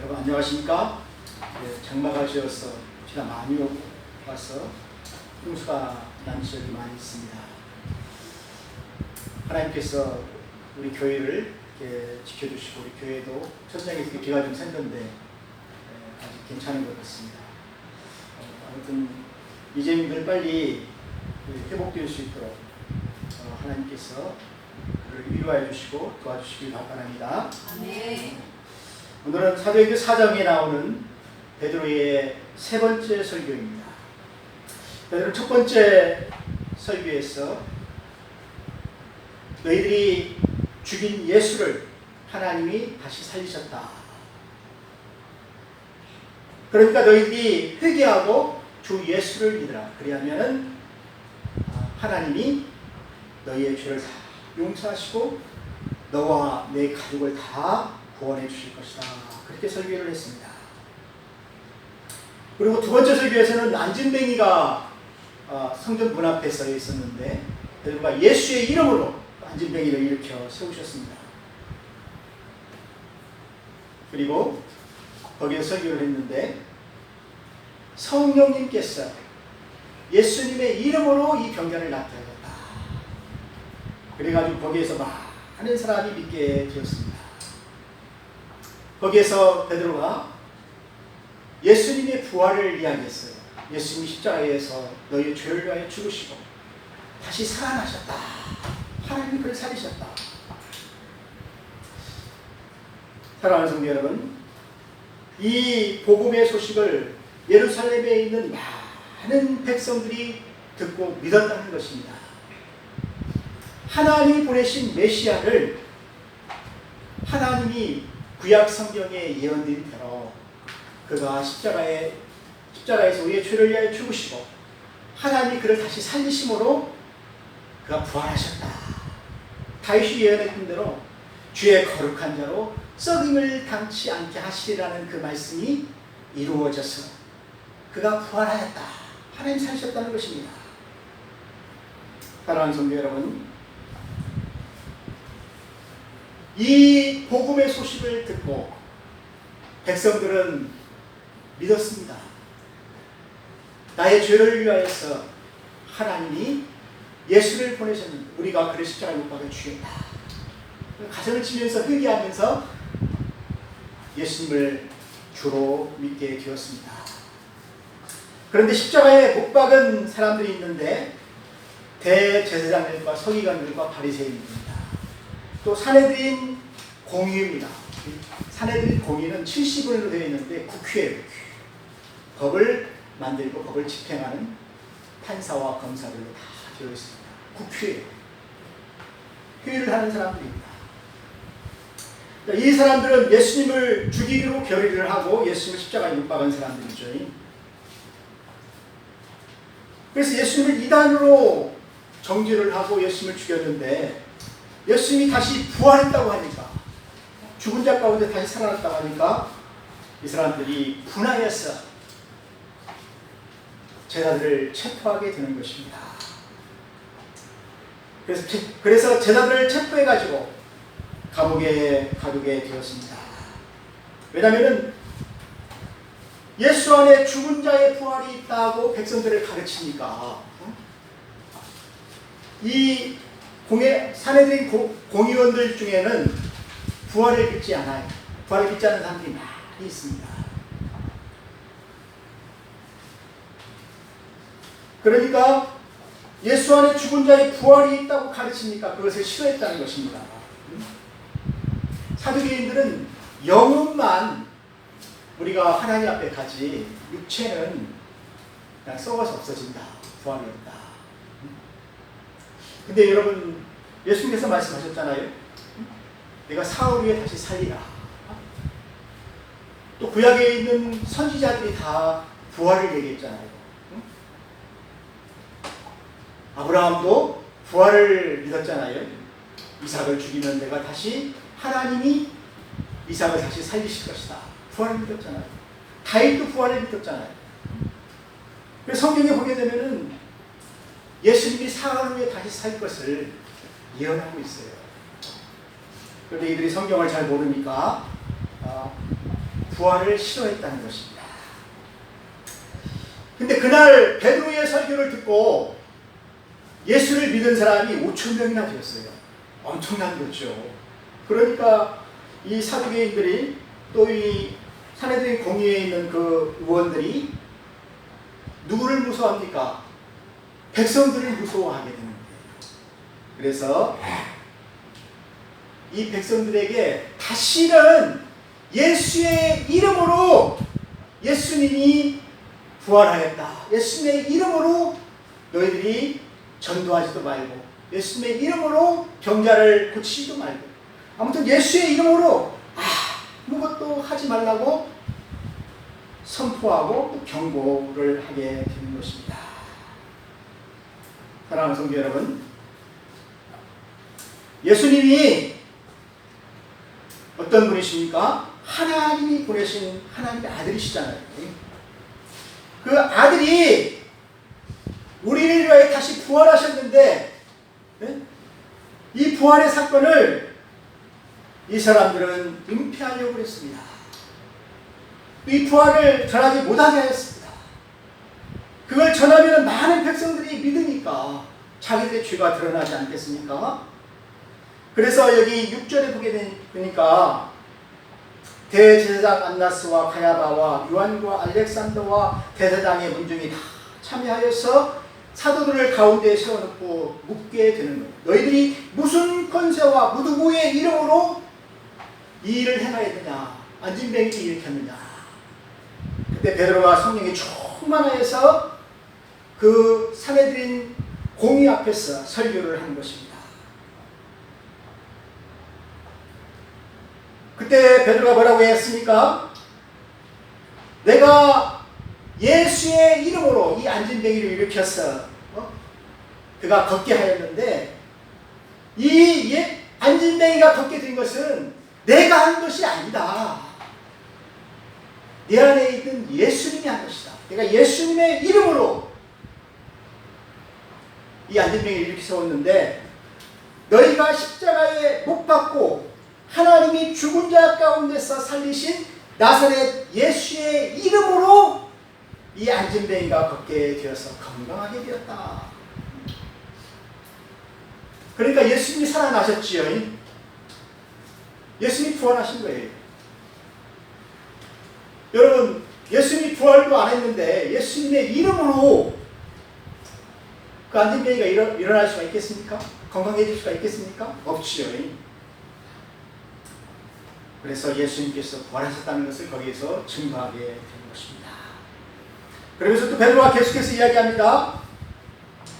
여러분 안녕하십니까? 장마가 지어서 비가 많이 와서 홍수가 난 지역이 많이 있습니다. 하나님께서 우리 교회를 이렇게 지켜주시고 우리 교회도 천장에서 비가 좀 샜는데 아직 괜찮은 것 같습니다. 아무튼 이재민들 빨리 회복될 수 있도록 하나님께서 그를 위로해 주시고 도와주시길 바랍니다. 네. 오늘은 사도행전 4장에 나오는 베드로의 세 번째 설교입니다. 베드로 첫 번째 설교에서 너희들이 죽인 예수를 하나님이 다시 살리셨다. 그러니까 너희들이 회개하고 주 예수를 믿으라. 그리하면은 하나님이 너희의 죄를 다 용서하시고 너와 내 가족을 다 구원해 주실 것이다. 그렇게 설교를 했습니다. 그리고 두 번째 설교에서는 안진뱅이가 성전 문 앞에 서 있었는데 베드로가 예수의 이름으로 안진뱅이를 일으켜 세우셨습니다. 그리고 거기에 설교를 했는데 성령님께서 예수님의 이름으로 이 병자를 나타내셨다. 그래가지고 거기에서 많은 사람이 믿게 되었습니다. 거기에서 베드로가 예수님의 부활을 이야기했어요. 예수님이 십자가에서 너희의 죄를 위하여 죽으시고 다시 살아나셨다. 하나님이 그를 살리셨다. 사랑하는 성도 여러분, 이 복음의 소식을 예루살렘에 있는 많은 백성들이 듣고 믿었다는 것입니다. 하나님이 보내신 메시아를 하나님이 구약 성경에 예언된 대로 그가 십자가에서 우리의 죄를 위하여 죽으시고 하나님이 그를 다시 살리심으로 그가 부활하셨다. 다윗이 예언했던 대로 주의 거룩한 자로 썩임을 당치 않게 하시리라는 그 말씀이 이루어져서 그가 부활하였다. 하나님 살리셨다는 것입니다. 사랑하는 성도 여러분, 이 복음의 소식을 듣고 백성들은 믿었습니다. 나의 죄를 위하여서 하나님이 예수를 보내셨는데 우리가 그를 십자가에 못 박아 죽였다. 가슴을 치면서 회개하면서 예수님을 주로 믿게 되었습니다. 그런데 십자가에 못 박은 사람들이 있는데 대제사장들과 서기관들과 바리새인입니다. 또 산헤드린 공의입니다. 산헤드린 공의는 70으로 되어 있는데 국회예요. 법을 만들고 법을 집행하는 판사와 검사들로 다 되어 있습니다. 국회예요. 회의를 하는 사람들입니다. 이 사람들은 예수님을 죽이기로 결의를 하고 예수님을 십자가에 못 박은 사람들이죠. 그래서 예수님을 이단으로 정죄를 하고 예수님을 죽였는데 예수님이 다시 부활했다고 하니까 죽은 자 가운데 다시 살아났다고 하니까 이 사람들이 분하여서 제자들을 체포하게 되는 것입니다. 그래서 제자들을 체포해가지고 감옥에 가두게 되었습니다. 왜냐하면 예수 안에 죽은 자의 부활이 있다고 백성들을 가르치니까 이 산헤드린 공의원들 중에는 부활을 믿지 않아요. 부활을 믿지 않는 사람들이 많이 있습니다. 그러니까 예수 안에 죽은 자의 부활이 있다고 가르치니까 그것을 싫어했다는 것입니다. 사두개인들은 영혼만 우리가 하나님 앞에 가지 육체는 그냥 썩어서 없어진다. 부활이 없다. 근데 여러분 예수님께서 말씀하셨잖아요. 내가 사흘 후에 다시 살리라. 또 구약에 있는 선지자들이 다 부활을 얘기했잖아요. 아브라함도 부활을 믿었잖아요. 이삭을 죽이면 내가 다시 하나님이 이삭을 다시 살리실 것이다. 부활을 믿었잖아요. 다윗도 부활을 믿었잖아요. 그래서 성경에 보게 되면은 예수님이 사흘 후에 다시 살 것을 예언하고 있어요. 그런데 이들이 성경을 잘 모르니까 부활을 싫어했다는 것입니다. 근데 그날 베드로의 설교를 듣고 예수를 믿은 사람이 5천 명이나 되었어요. 엄청난 거죠. 그러니까 이 사두개인들이 또 이 사내들인 공의에 있는 그 의원들이 누구를 무서워합니까? 백성들을 무서워하게 되는 거예요. 그래서 이 백성들에게 다시는 예수의 이름으로 예수님이 부활하였다. 예수님의 이름으로 너희들이 전도하지도 말고 예수님의 이름으로 병자를 고치지도 말고 아무튼 예수의 이름으로 아무것도 하지 말라고 선포하고 또 경고를 하게 되는 것입니다. 사랑하는 성도 여러분, 예수님이 어떤 분이십니까? 하나님이 보내신 하나님의 아들이시잖아요. 그 아들이 우리를 위하여 다시 부활하셨는데 이 부활의 사건을 이 사람들은 은폐하려고 했습니다. 이 부활을 전하지 못하게 하였습니다. 그걸 전하면 많은 백성들이 믿으니까 자기들의 죄가 드러나지 않겠습니까? 그래서 여기 6절에 보게 되니까 대제사장 안나스와 가야바와 요한과 알렉산더와 대제사장의 문중이 다 참여하여서 사도들을 가운데에 세워놓고 묻게 되는 거예요. 너희들이 무슨 권세와 누구의 이름으로 이 일을 행하였느냐? 안진뱅이를 일으켰느냐? 그때 베드로가 성령이 충만하여서 그 사내들인 공의 앞에서 설교를 한 것입니다. 그때 베드로가 뭐라고 했습니까? 내가 예수의 이름으로 이 안진뱅이를 일으켰어. 그가 걷게 하였는데 이 안진뱅이가 걷게 된 것은 내가 한 것이 아니다. 내 안에 있는 예수님이 한 것이다. 내가 예수님의 이름으로 이 안진뱅이를 이렇게 세웠는데 너희가 십자가에 못 박고 하나님이 죽은 자 가운데서 살리신 나사렛 예수의 이름으로 이 안진뱅이가 걷게 되어서 건강하게 되었다. 그러니까 예수님이 살아나셨지요. 예수님이 부활하신 거예요. 여러분, 예수님이 부활도 안 했는데 예수님의 이름으로 그 안진뱅이가 일어날 수가 있겠습니까? 건강해질 수가 있겠습니까? 없지요. 그래서 예수님께서 부활하셨다는 것을 거기에서 증거하게 된 것입니다. 그러면서 또 베드로가 계속해서 이야기합니다.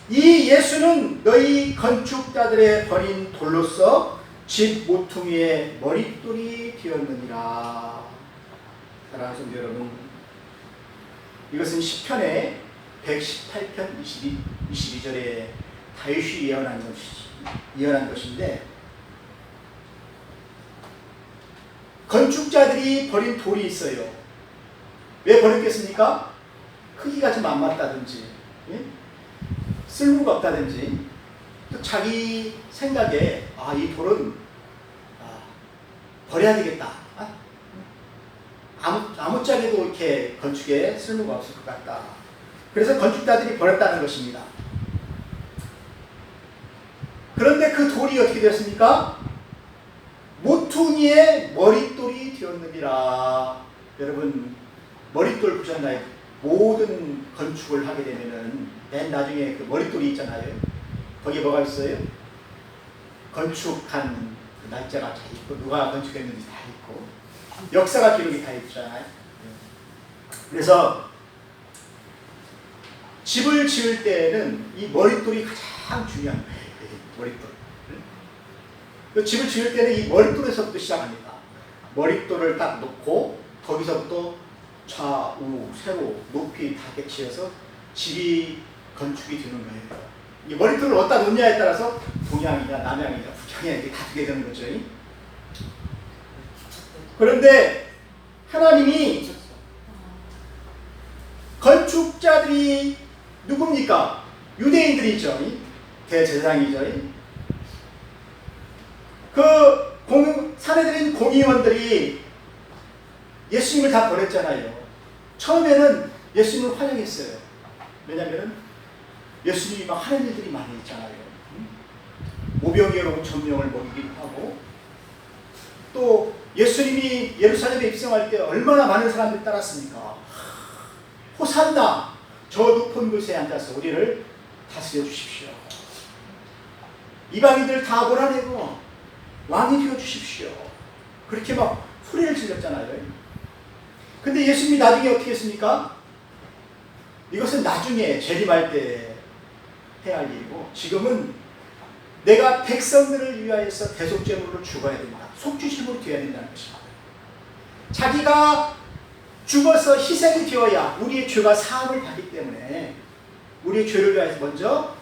이 예수는 너희 건축자들의 버린 돌로서 집 모퉁이의 머릿돌이 되었느니라. 사랑하는 성도 여러분, 이것은 시편의 118편 22절에 다윗이 예언한 것인데 건축자들이 버린 돌이 있어요. 왜 버렸겠습니까? 크기가 좀 안 맞다든지 쓸모가 없다든지 또 자기 생각에 이 돌은 버려야 되겠다. 아무짝에도 이렇게 건축에 쓸모가 없을 것 같다. 그래서 건축자들이 버렸다는 것입니다. 그런데 그 돌이 어떻게 되었습니까? 모퉁이의 머릿돌이 되었느니라. 여러분, 머릿돌 보셨나요? 모든 건축을 하게 되면은 맨 나중에 그 머릿돌이 있잖아요. 거기에 뭐가 있어요? 건축한 그 날짜가 다 있고 누가 건축했는지 다 있고 역사가 기록이 다 있잖아요. 그래서 집을 지을 때에는 이 머릿돌이 가장 중요한 거예요. 머릿돌. 그 집을 지을 때는 이 머릿돌에서부터 시작합니다. 머릿돌을 딱 놓고 거기서부터 좌우 세로 높이 다 깨치어서 집이 건축이 되는 거예요. 이 머릿돌을 어디다 놓냐에 따라서 동양이냐 남양이냐 북양이냐 이렇게 다 되게 되는 거죠. 그런데 하나님이 건축자들이 누굽니까? 유대인들이죠. 대제사장이죠. 그 사내들인 공의원들이 예수님을 다 버렸잖아요. 처음에는 예수님을 환영했어요. 왜냐하면 예수님이 막 하는 일들이 많이 있잖아요. 오병이어로 천명을 먹이기도 하고, 또 예수님이 예루살렘에 입성할 때 얼마나 많은 사람들이 따랐습니까? 호산나, 저 높은 곳에 앉아서 우리를 다스려 주십시오. 이방인들 다 몰아내고 왕이 되어 주십시오. 그렇게 막 소리를 질렀잖아요. 근데 예수님이 나중에 어떻게 했습니까? 이것은 나중에 재림할 때 해야 할 일이고, 지금은 내가 백성들을 위하여서 대속제물로 죽어야 된다. 속죄제물이 되어야 된다는 것입니다. 자기가 죽어서 희생이 되어야 우리의 죄가 사함을 받기 때문에 우리의 죄를 위하여서 먼저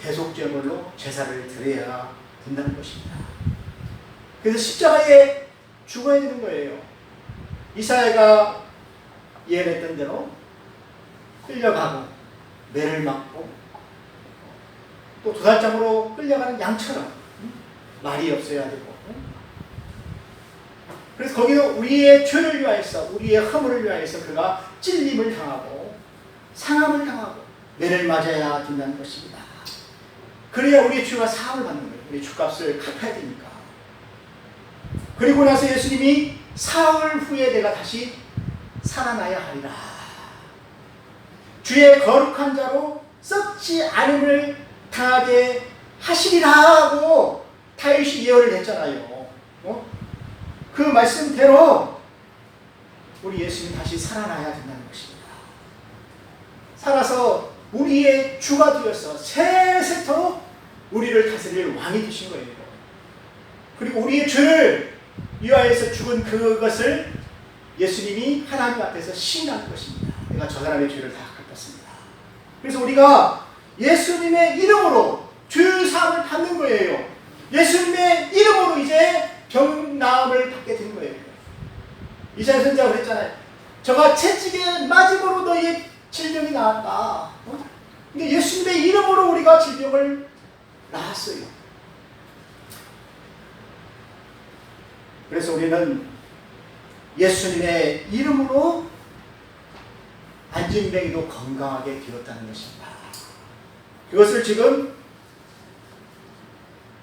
대속제물로 제사를 드려야 된다는 것입니다. 그래서 십자가에 죽어야 되는 거예요. 이사야가 예언했던 대로 끌려가고 매를 맞고 또 도살장으로 끌려가는 양처럼 말이 없어야 되고, 그래서 거기는 우리의 죄를 위하여서, 우리의 허물을 위하여서 그가 찔림을 당하고 상함을 당하고 매를 맞아야 된다는 것입니다. 그래야 우리의 죄가 사함을 받는 거예요. 우리 죄값을 갚아야 되니까. 그리고 나서 예수님이 사흘 후에 내가 다시 살아나야 하리라. 주의 거룩한 자로 썩지 않음을 당하게 하시리라 하고 다윗이 예언을 했잖아요. 그 말씀대로 우리 예수님 다시 살아나야 된다는 것입니다. 살아서 우리의 주가 되어서 세세토록 우리를 다스릴 왕이 되신 거예요. 그리고 우리의 죄를 위하여서 죽은 그것을 예수님이 하나님 앞에서 시인한 것입니다. 내가 저 사람의 죄를 다 갚았습니다. 그래서 우리가 예수님의 이름으로 죄 사함을 받는 거예요. 예수님의 이름으로 이제 병 나음을 받게 된 거예요. 이사야 선지자가 그랬잖아요. 저가 채찍에 맞음으로 너희의 질병이 나았다. 근데 예수님의 이름으로 우리가 질병을 나았어요. 그래서 우리는 예수님의 이름으로 안진뱅이도 건강하게 되었다는 것입니다. 그것을 지금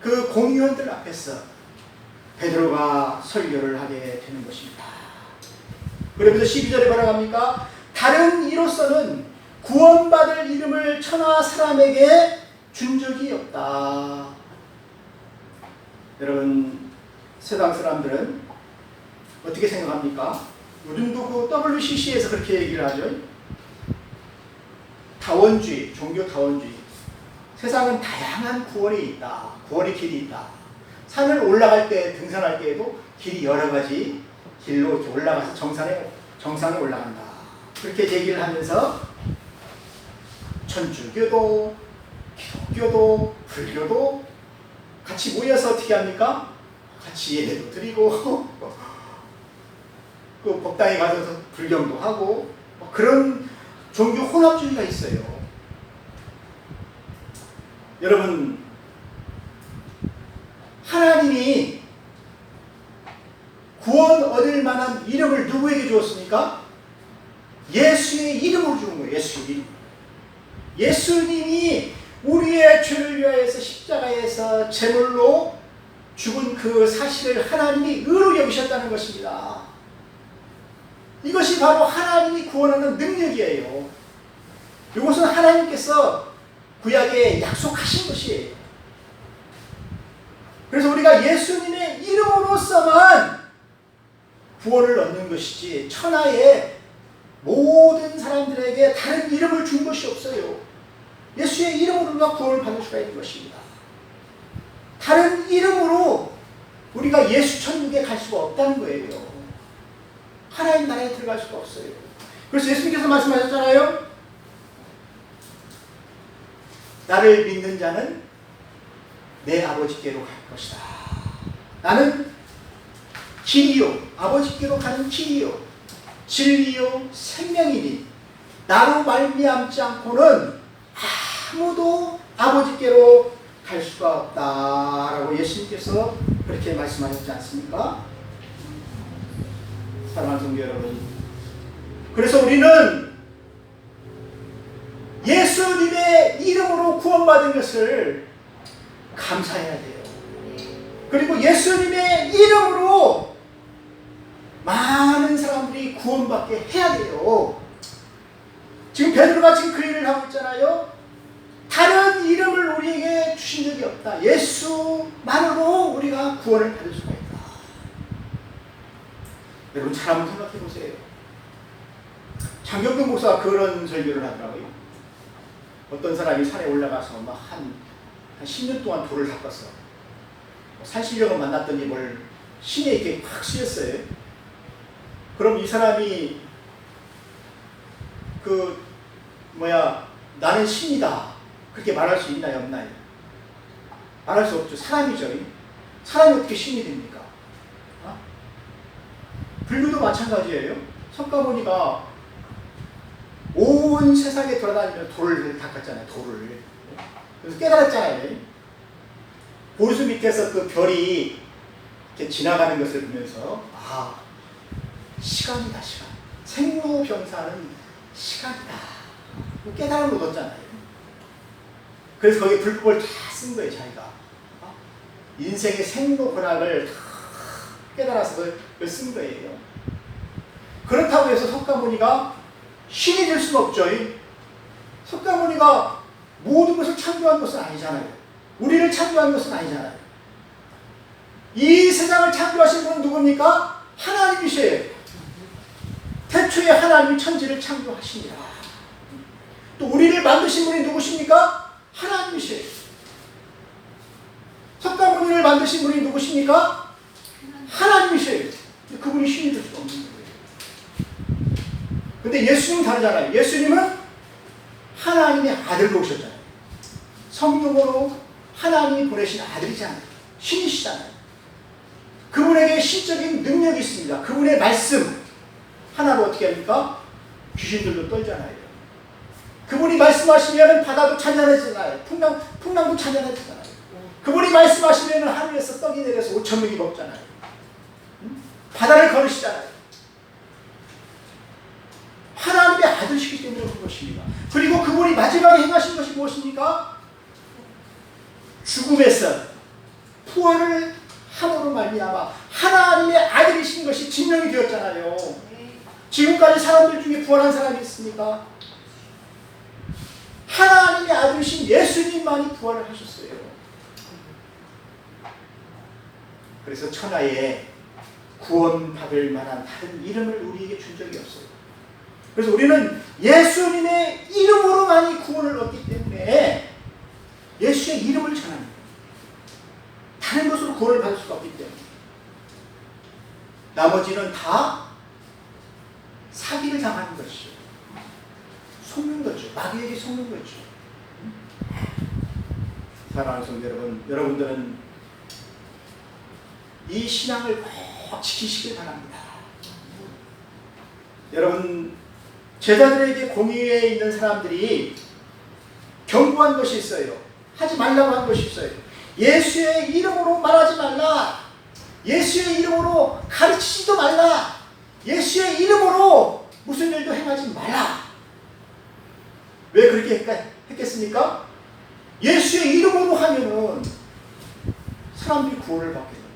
그 공의원들 앞에서 베드로가 설교를 하게 되는 것입니다. 그러면서 12절에 뭐라고 합니까? 다른 이로서는 구원받을 이름을 천하 사람에게 준 적이 없다. 여러분, 세상 사람들은 어떻게 생각합니까? 요즘도 그 WCC에서 그렇게 얘기를 하죠. 다원주의, 종교 다원주의. 세상은 다양한 구원이 있다. 구원의 길이 있다. 산을 올라갈 때, 등산할 때에도 길이 여러 가지 길로 이렇게 올라가서 정상에 올라간다. 그렇게 얘기를 하면서 천주교도, 기독교도, 불교도 같이 모여서 어떻게 합니까? 같이 예배도 드리고 그 법당에 가서 불경도 하고 그런 종교 혼합주의가 있어요. 여러분, 하나님이 구원 얻을 만한 이름을 누구에게 주었습니까? 예수의 이름으로 주는 거예요. 예수의 이름. 예수님이 우리의 죄를 위하여서 십자가에서 제물로 죽은 그 사실을 하나님이 의로 여기셨다는 것입니다. 이것이 바로 하나님이 구원하는 능력이에요. 이것은 하나님께서 구약에 약속하신 것이에요. 그래서 우리가 예수님의 이름으로서만 구원을 얻는 것이지 천하의 모든 사람들에게 다른 이름을 준 것이 없어요. 예수의 이름으로 우리가 구원을 받을 수가 있는 것입니다. 다른 이름으로 우리가 예수 천국에 갈 수가 없다는 거예요. 하나님 나라에 들어갈 수가 없어요. 그래서 예수님께서 말씀하셨잖아요. 나를 믿는 자는 내 아버지께로 갈 것이다. 나는 길이요, 아버지께로 가는 길이요, 진리요, 생명이니 나로 말미암지 않고는 아무도 아버지께로 갈 수가 없다라고 예수님께서 그렇게 말씀하셨지 않습니까? 사랑하는 성도 여러분, 그래서 우리는 예수님의 이름으로 구원받은 것을 감사해야 돼요. 그리고 예수님의 이름으로 많은 사람들이 구원받게 해야 돼요. 지금 베드로가 지금 그 일을 하고 있잖아요. 다른 이름을 우리에게 주신 적이 없다. 예수만으로 우리가 구원을 받을 수가 있다. 여러분 잘 한번 생각해 보세요. 장경동 목사가 그런 설교를 하더라고요. 어떤 사람이 산에 올라가서 막 한 10년 동안 돌을 닦았어. 산신령을 만났더니 뭘 신에 이렇게 확 씌었어요. 그럼 이 사람이 나는 신이다 그렇게 말할 수 있나요, 없나요? 말할 수 없죠. 사람이죠. 사람이 어떻게 신이 됩니까? 불교도 마찬가지예요. 석가모니가 온 세상에 돌아다니며 돌을 닦았잖아요. 돌을. 그래서 깨달았잖아요. 보르수 밑에서 그 별이 이렇게 지나가는 것을 보면서 시간이다, 시간. 생로병사는 시간이다. 깨달음을 얻었잖아요. 그래서 거기에 불법을 다 쓴 거예요, 자기가. 인생의 생로 번학을 다 깨달아서 그걸 쓴 거예요. 그렇다고 해서 석가모니가 신이 될 수는 없죠. 석가모니가 모든 것을 창조한 것은 아니잖아요. 우리를 창조한 것은 아니잖아요. 이 세상을 창조하신 분은 누굽니까? 하나님이세요. 태초에 하나님이 천지를 창조하시니라. 또 우리를 만드신 분이 누구십니까? 하나님이세요. 석가모니를 만드신 분이 누구십니까? 하나님이세요. 그분이 신이 될 수가 없는 거예요. 근데 예수님은 다르잖아요. 예수님은 하나님의 아들로 오셨잖아요. 성령으로 하나님이 보내신 아들이잖아요. 신이시잖아요. 그분에게 신적인 능력이 있습니다. 그분의 말씀 하나로 어떻게 합니까? 귀신들도 떨잖아요. 그분이 말씀하시면 바다도 찬양하잖아요. 풍랑도 찬양하잖아요. 그분이 말씀하시면 하늘에서 떡이 내려서 5,000명이 먹잖아요. 바다를 걸으시잖아요. 하나님의 아들이시기 때문에 그런 것입니다. 그리고 그분이 마지막에 행하신 것이 무엇입니까? 죽음에서 부활을 함으로 말미암아 하나님의 아들이신 것이 증명이 되었잖아요. 지금까지 사람들 중에 부활한 사람이 있습니까? 하나님의 아들이신 예수님만이 부활을 하셨어요. 그래서 천하에 구원받을 만한 다른 이름을 우리에게 준 적이 없어요. 그래서 우리는 예수님의 이름으로만이 구원을 얻기 때문에 예수의 이름을 전합니다. 다른 것으로 구원을 받을 수가 없기 때문에. 나머지는 다 사기를 당하는 것이죠. 속는 거죠. 마귀에게 속는 거죠. 사랑하는 성도 여러분, 여러분들은 이 신앙을 꼭 지키시길 바랍니다. 여러분, 제자들에게 공의에 있는 사람들이 경고한 것이 있어요. 하지 말라고 한 것이 있어요. 예수의 이름으로 말하지 말라. 예수의 이름으로 가르치지도 말라. 예수의 이름으로 무슨 일도 행하지 말라. 왜 그렇게 했겠습니까? 예수의 이름으로 하면은 사람들이 구원을 받게 돼요.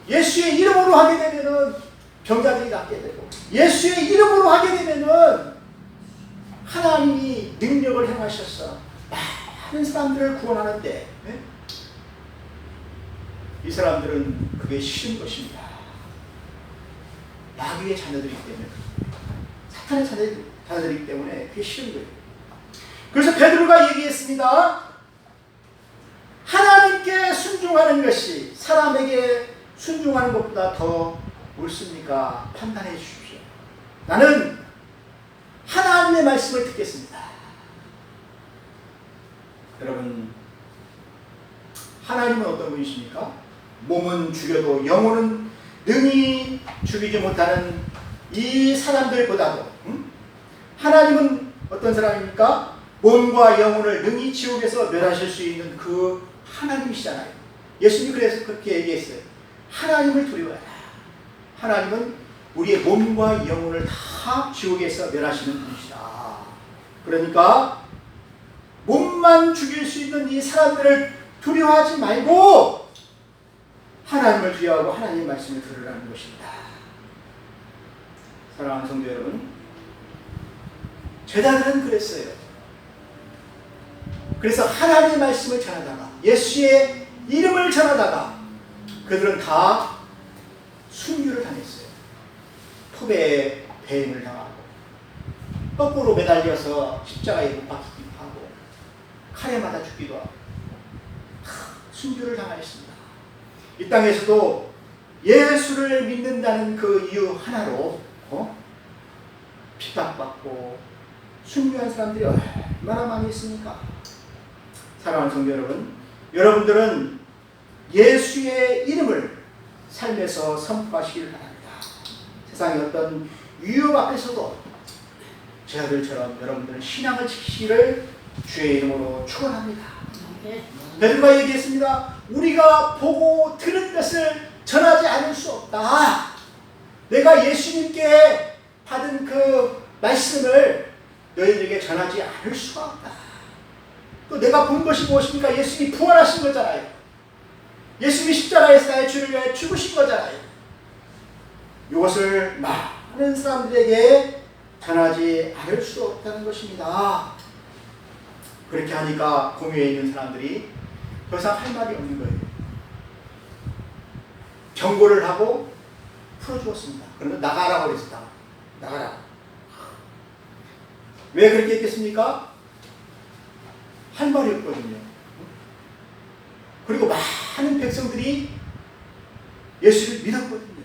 예수의 이름으로 하게 되면은 병자들이 낫게 되고, 예수의 이름으로 하게 되면은 하나님이 능력을 행하셔서 많은 사람들을 구원하는데, 네? 이 사람들은 그게 싫은 것입니다. 마귀의 자녀들이기 때문에, 사탄의 자녀들이기 때문에 그게 싫은 거예요. 그래서 베드로가 얘기했습니다. 하나님께 순종하는 것이 사람에게 순종하는 것보다 더 옳습니까? 판단해 주십시오. 나는 하나님의 말씀을 듣겠습니다. 여러분, 하나님은 어떤 분이십니까? 몸은 죽여도 영혼은 능히 죽이지 못하는 이 사람들보다도 하나님은 어떤 사람입니까? 몸과 영혼을 능히 지옥에서 멸하실 수 있는 그 하나님이시잖아요. 예수님이 그래서 그렇게 얘기했어요. 하나님을 두려워해라. 하나님은 우리의 몸과 영혼을 다 지옥에서 멸하시는 분이시다. 그러니까 몸만 죽일 수 있는 이 사람들을 두려워하지 말고 하나님을 두려워하고 하나님의 말씀을 들으라는 것입니다. 사랑하는 성도 여러분, 제자들은 그랬어요. 그래서 하나님의 말씀을 전하다가 예수의 이름을 전하다가 그들은 다 순교를 당했어요. 톱에 배임을 당하고 거꾸로 매달려서 십자가에 못 박히기도 하고 칼에 맞아 죽기도 하고 다 순교를 당하였습니다. 이 땅에서도 예수를 믿는다는 그 이유 하나로 핍박받고 순교한 사람들이 얼마나 많이 있습니까? 사랑하는 성도 여러분, 여러분들은 예수의 이름을 삶에서 선포하시기를 바랍니다. 세상의 어떤 위협 앞에서도 제자들처럼 여러분들은 신앙을 지키시기를 주의 이름으로 축원합니다. 베드로가 얘기했습니다. 우리가 보고 들은 것을 전하지 않을 수 없다. 내가 예수님께 받은 그 말씀을 너희들에게 전하지 않을 수가 없다. 또 내가 본 것이 무엇입니까? 예수님이 부활하신 거잖아요. 예수님이 십자가에서 나의 죄를 위해 죽으신 거잖아요. 이것을 많은 사람들에게 전하지 않을 수 없다는 것입니다. 그렇게 하니까 공유에 있는 사람들이 더 이상 할 말이 없는 거예요. 경고를 하고 풀어주었습니다. 그러면 나가라고 그랬습니다. 나가라. 왜 그렇게 했겠습니까? 할 말이 없거든요. 그리고 많은 백성들이 예수를 믿었거든요.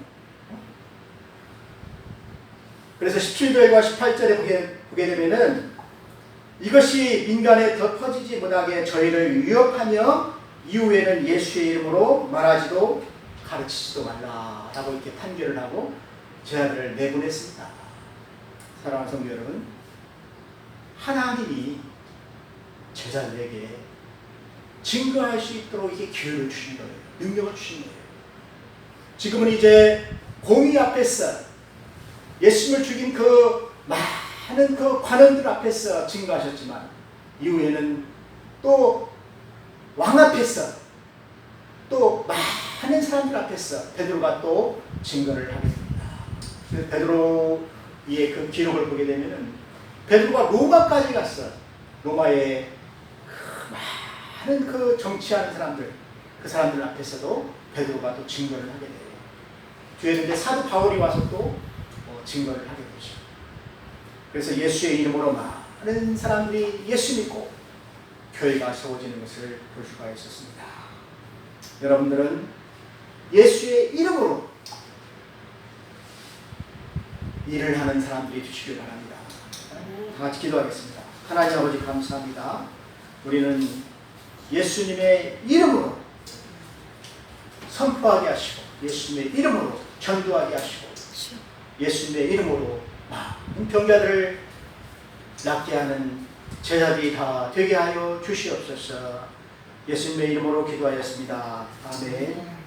그래서 17절과 18절에 보게 되면은 이것이 민간에 더 퍼지지 못하게 저희를 위협하며 이후에는 예수의 이름으로 말하지도 가르치지도 말라라고 이렇게 판결을 하고 제자들을 내보냈습니다. 사랑하는 성도 여러분, 하나님이 제자들에게 증거할 수 있도록 이렇게 기회를 주신 거예요. 능력을 주신 거예요. 지금은 이제 공의 앞에서 예수님을 죽인 그 많은 그 관원들 앞에서 증거하셨지만 이후에는 또 왕 앞에서 또 많은 사람들 앞에서 베드로가 또 증거를 하게 됩니다. 베드로의 그 기록을 보게 되면은 베드로가 로마까지 갔어. 로마의 그 많은 그 정치하는 사람들, 그 사람들 앞에서도 베드로가 또 증거를 하게 돼요. 뒤에는 이제 사도 바울이 와서 또 증거를 하게 되죠. 그래서 예수의 이름으로 많은 사람들이 예수 믿고 교회가 세워지는 것을 볼 수가 있었습니다. 여러분들은 예수의 이름으로 일을 하는 사람들이 되시길 바랍니다. 다 같이 기도하겠습니다. 하나님 아버지 감사합니다. 우리는 예수님의 이름으로 선포하게 하시고 예수님의 이름으로 전도하게 하시고 예수님의 이름으로 많은 병자들을 낫게 하는 제자들이 다 되게 하여 주시옵소서. 예수님의 이름으로 기도하였습니다. 아멘.